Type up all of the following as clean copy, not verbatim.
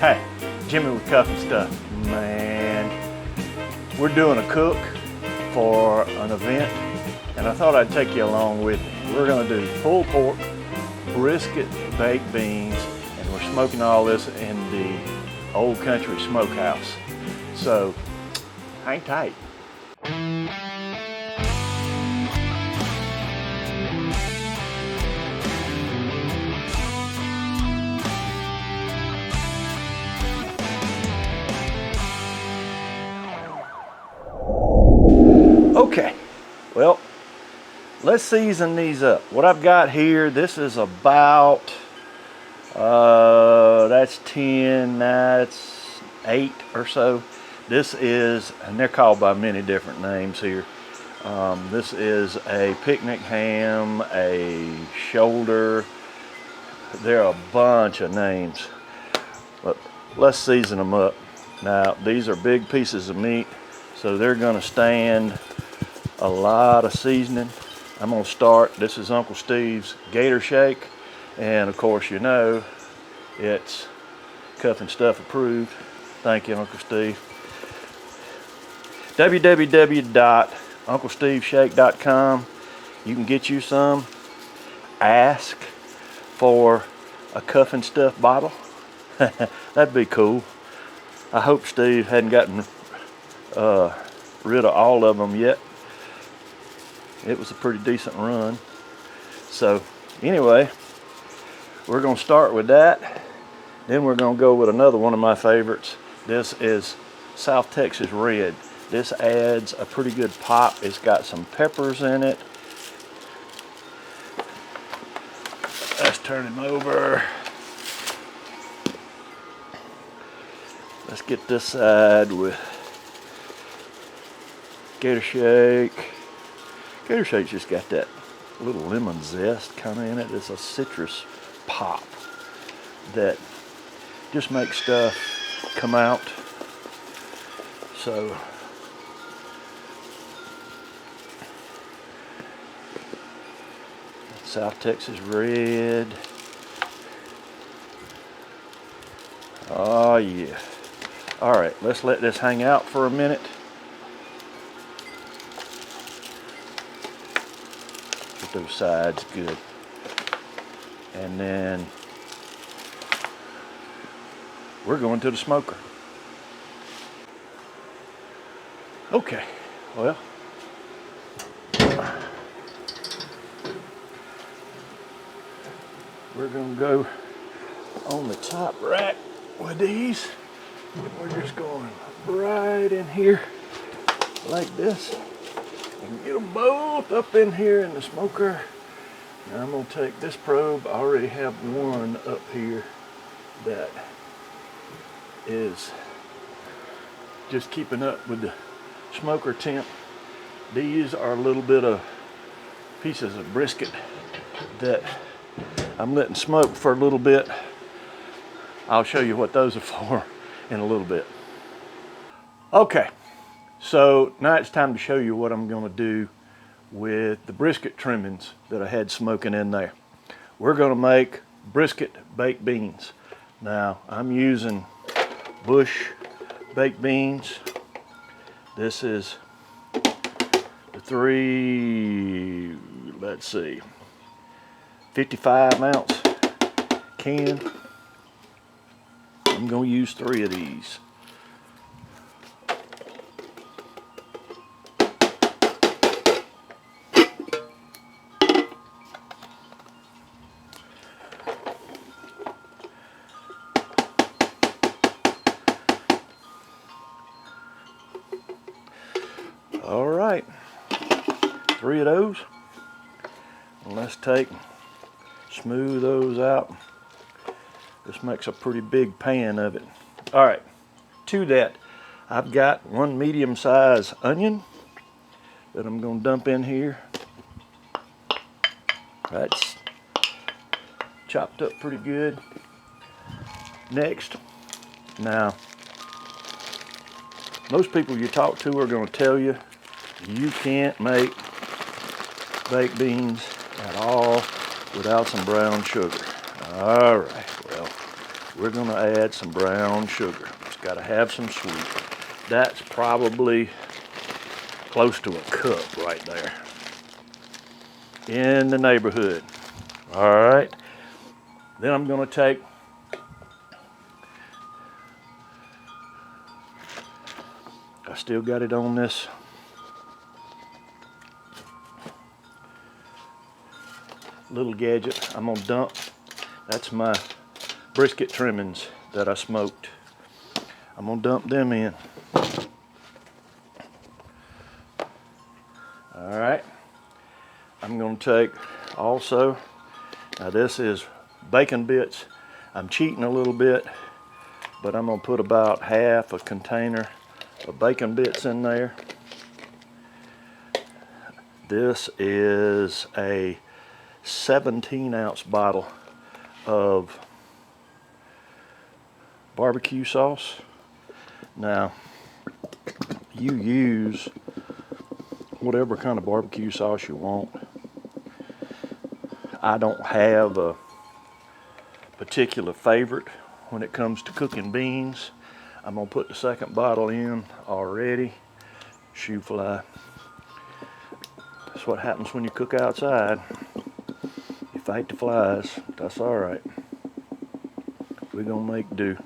Hey, Jimmy with Cuff and Stuff. Man, we're doing a cook for an event, and I thought I'd take you along with me. We're gonna do pulled pork, brisket, baked beans, and we're smoking all this in the Old Country Smokehouse. So, hang tight. Okay, well, let's season these up. What I've got here, this is about, that's 10, that's 8 or so. This is, and they're called by many different names here. This is a picnic ham, a shoulder. There are a bunch of names, but let's season them up. Now, these are big pieces of meat, so they're gonna stand a lot of seasoning. I'm gonna start, this is Uncle Steve's Gator Shake, and of course you know it's Cuff and Stuff approved. Thank you, Uncle Steve. www.unclesteveshake.com. You can get you some. Ask for a Cuff and Stuff bottle. That'd be cool. I hope Steve hadn't gotten rid of all of them yet. It was a pretty decent run. So anyway, we're gonna start with that. Then we're gonna go with another one of my favorites. This is South Texas Red. This adds a pretty good pop. It's got some peppers in it. Let's turn him over. Let's get this side with Gator Shake. Gator Shake's just got that little lemon zest kind of in it. It's a citrus pop that just makes stuff come out. So South Texas Red. Oh yeah. All right, let's let this hang out for a minute. Get those sides good. And then we're going to the smoker. Okay, well, we're gonna go on the top rack with these. We're just going right in here like this and get them both up in here in the smoker. Now I'm gonna take this probe. I already have one up here that is just keeping up with the smoker temp. These are a little bit of pieces of brisket that I'm letting smoke for a little bit. I'll show you what those are for in a little bit. Okay, so now it's time to show you what I'm going to do with the brisket trimmings that I had smoking in there. We're going to make brisket baked beans. Now I'm using Bush baked beans. This is the 55 ounce can. I'm going to use 3 of these. All right, 3 of those. And let's smooth those out. This makes a pretty big pan of it. All right, to that, I've got one medium-sized onion that I'm going to dump in here. That's chopped up pretty good. Next, now, most people you talk to are going to tell you you can't make baked beans at all without some brown sugar. All right, well, we're going to add some brown sugar. It's got to have some sweet. That's probably close to a cup right there. In the neighborhood. All right, then I'm going to take I still got it on this little gadget. I'm gonna dump, that's my brisket trimmings that I smoked. I'm gonna dump them in. All right, I'm gonna take also, now this is bacon bits. I'm cheating a little bit, but I'm gonna put about half a container of bacon bits in there. This is a 17-ounce bottle of barbecue sauce. Now, you use whatever kind of barbecue sauce you want. I don't have a particular favorite when it comes to cooking beans. I'm gonna put the second bottle in already. Shoe fly. That's what happens when you cook outside. You fight the flies. That's all right. We're gonna make do.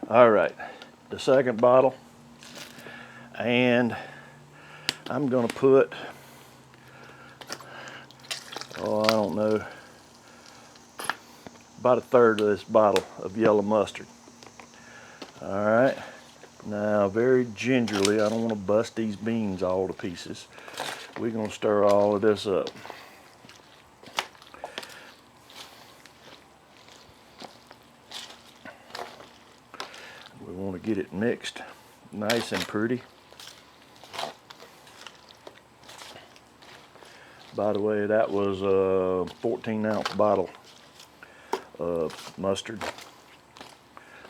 All right, the second bottle, and I'm gonna put, oh, I don't know, about a third of this bottle of yellow mustard. All right, now very gingerly, I don't want to bust these beans all to pieces. We're gonna stir all of this up. We want to get it mixed nice and pretty. By the way, that was a 14-ounce bottle of mustard.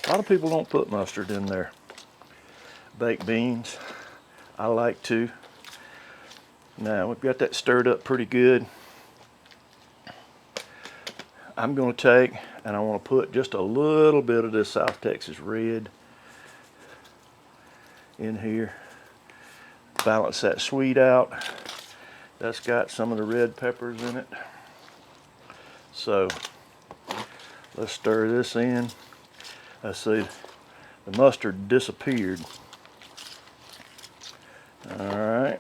A lot of people don't put mustard in their baked beans. I like to. Now we've got that stirred up pretty good. I'm going to take and I want to put just a little bit of this South Texas red in here. Balance that sweet out. That's got some of the red peppers in it. So let's stir this in. I see the mustard disappeared. All right.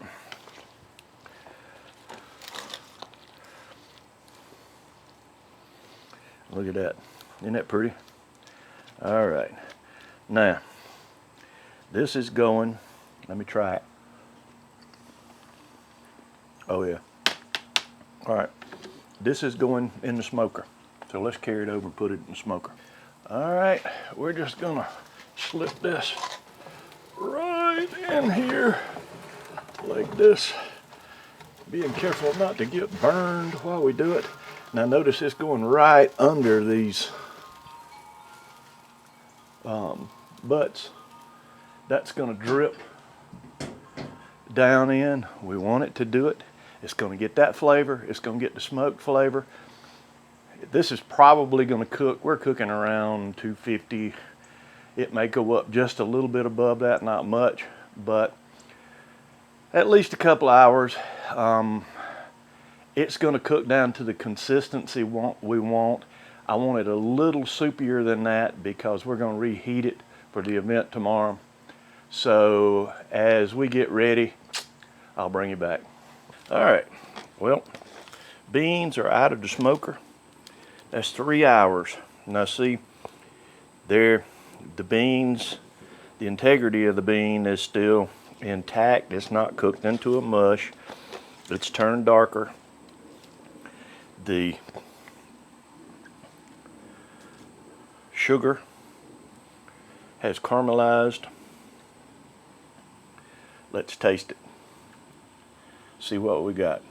Look at that. Isn't that pretty? All right. Now, this is going, let me try it. Oh yeah. All right. This is going in the smoker. So let's carry it over and put it in the smoker. All right, we're just gonna slip this right in here like this. Being careful not to get burned while we do it. Now notice it's going right under these butts. That's gonna drip down in. We want it to do it. It's gonna get that flavor. It's gonna get the smoked flavor. This is probably gonna cook, we're cooking around 250. It may go up just a little bit above that, not much, but at least a couple hours. It's gonna cook down to the consistency we want. I want it a little soupier than that because we're gonna reheat it for the event tomorrow. So as we get ready, I'll bring you back. All right, well, beans are out of the smoker. That's 3 hours. Now see, the beans, the integrity of the bean is still intact. It's not cooked into a mush. It's turned darker. The sugar has caramelized. Let's taste it. See what we got.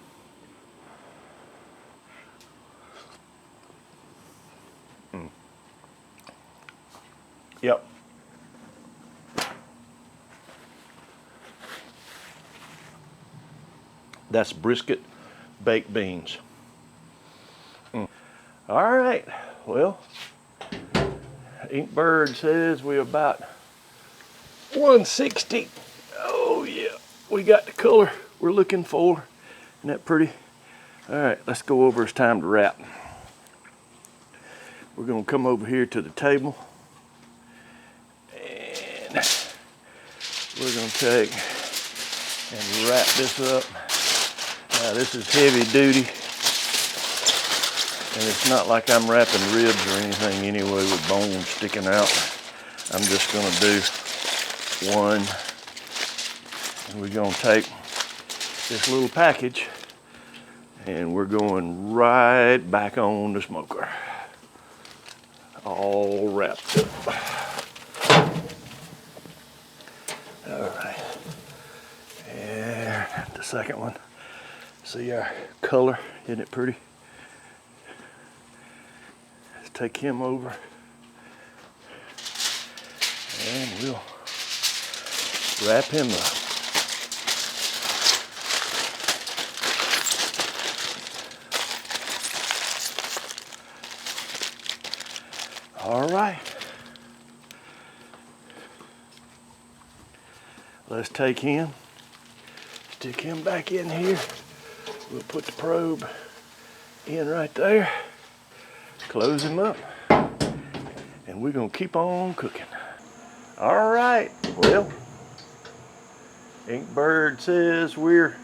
Yep. That's brisket baked beans. All right, well, Inkbird says we're about 160. Oh yeah, we got the color we're looking for. Isn't that pretty? All right, let's go over. It's time to wrap. We're gonna come over here to the table and we're gonna take and wrap this up. Now this is heavy duty, and it's not like I'm wrapping ribs or anything anyway with bones sticking out. I'm just gonna do one, and we're gonna take this little package and we're going right back on the smoker. All wrapped up. All right, and the second one. See our color, isn't it pretty? Let's take him over and we'll wrap him up. All right. Let's take him, stick him back in here. We'll put the probe in right there, close him up, and we're gonna keep on cooking. All right, well, Inkbird says we're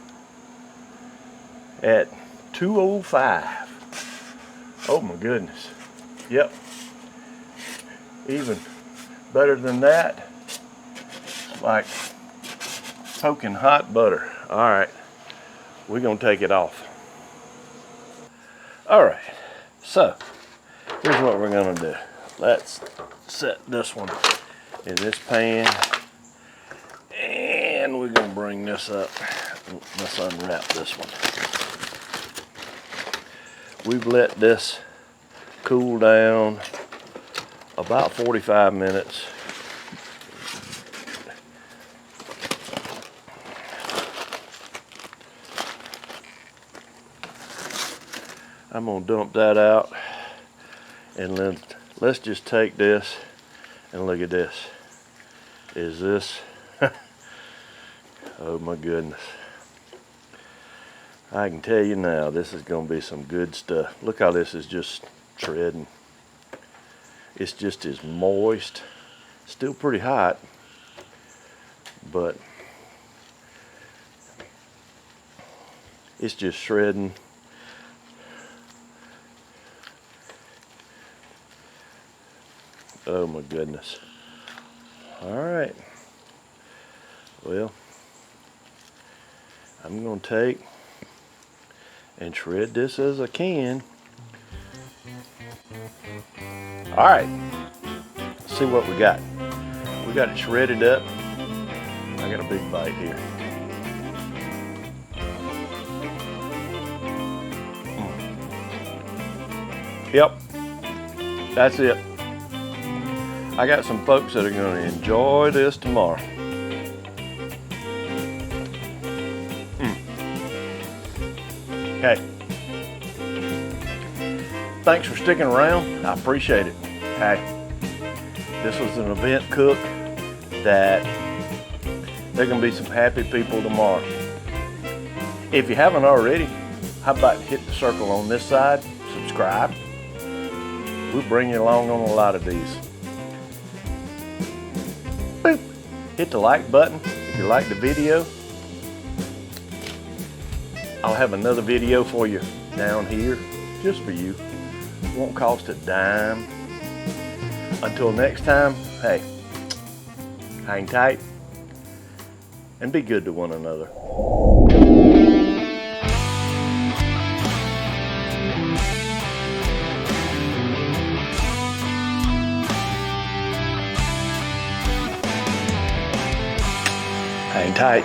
at 205. Oh my goodness. Yep. Even better than that. It's like poking hot butter. All right. We're gonna take it off. All right, so here's what we're gonna do. Let's set this one in this pan, and we're gonna bring this up. Let's unwrap this one. We've let this cool down about 45 minutes. I'm gonna dump that out, and then let's just take this and look at this. Is this, oh my goodness. I can tell you now, this is gonna be some good stuff. Look how this is just shredding. It's just as moist, still pretty hot, but it's just shredding. Oh my goodness. All right. Well, I'm gonna take and shred this as I can. All right. Let's see what we got. We got it shredded up. I got a big bite here. Yep. That's it. I got some folks that are going to enjoy this tomorrow. Hey, thanks for sticking around. I appreciate it. Hey, this was an event cook that they're going to be some happy people tomorrow. If you haven't already, how about hit the circle on this side, subscribe. We'll bring you along on a lot of these. Boop. Hit the like button if you like the video. I'll have another video for you down here just for you. Won't cost a dime. Until next time, hey, hang tight and be good to one another. Hang tight.